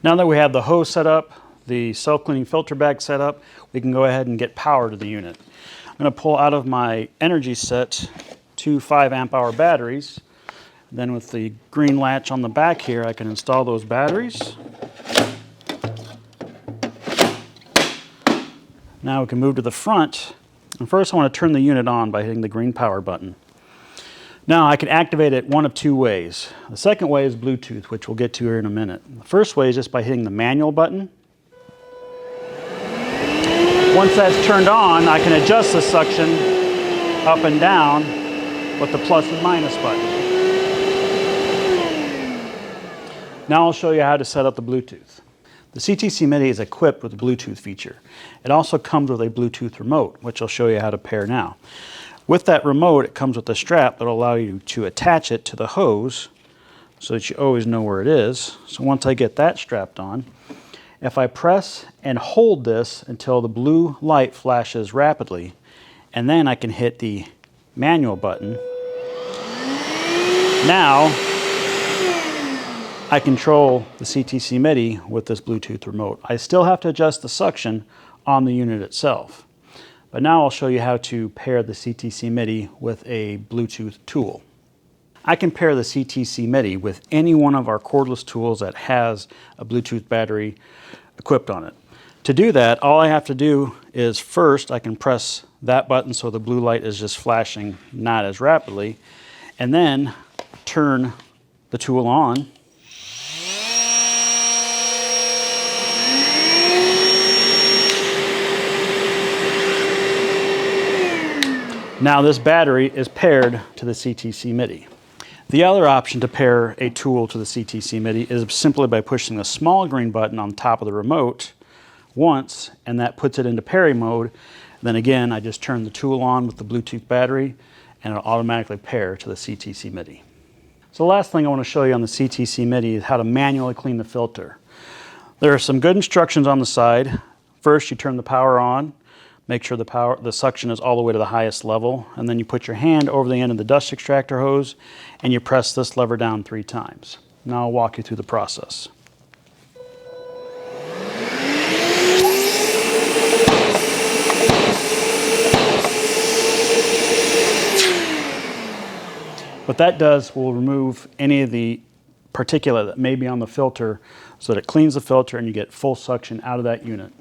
Now that we have the hose set up, the self-cleaning filter bag set up, we can go ahead and get power to the unit. I'm going to pull out of my energy set 2 5-amp-hour batteries. Then with the green latch on the back here, I can install those batteries. Now we can move to the front. And first I want to turn the unit on by hitting the green power button. Now I can activate it one of 2 ways. The second way is Bluetooth, which we'll get to here in a minute. The first way is just by hitting the manual button. Once that's turned on, I can adjust the suction up and down with the plus and minus button. Now I'll show you how to set up the Bluetooth. The CTC MIDI is equipped with a Bluetooth feature. It also comes with a Bluetooth remote, which I'll show you how to pair now. With that remote, it comes with a strap that will allow you to attach it to the hose so that you always know where it is. So once I get that strapped on, if I press and hold this until the blue light flashes rapidly, and then I can hit the manual button, now I control the CTC MIDI with this Bluetooth remote. I still have to adjust the suction on the unit itself. But now I'll show you how to pair the CTC MIDI with a Bluetooth tool. I can pair the CTC MIDI with any one of our cordless tools that has a Bluetooth battery equipped on it. To do that, all I have to do is first I can press that button so the blue light is just flashing not as rapidly, and then turn the tool on. Now this battery is paired to the CTC MIDI. The other option to pair a tool to the CTC MIDI is simply by pushing the small green button on top of the remote once, and that puts it into pairing mode. Then again, I just turn the tool on with the Bluetooth battery and it'll automatically pair to the CTC MIDI. So the last thing I want to show you on the CTC MIDI is how to manually clean the filter. There are some good instructions on the side. First, you turn the power on. Make sure the suction is all the way to the highest level, and then you put your hand over the end of the dust extractor hose and you press this lever down 3 times. Now I'll walk you through the process. What that does will remove any of the particulate that may be on the filter so that it cleans the filter and you get full suction out of that unit.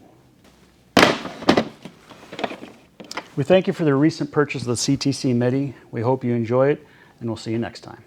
We thank you for the recent purchase of the CTC MIDI. We hope you enjoy it, and we'll see you next time.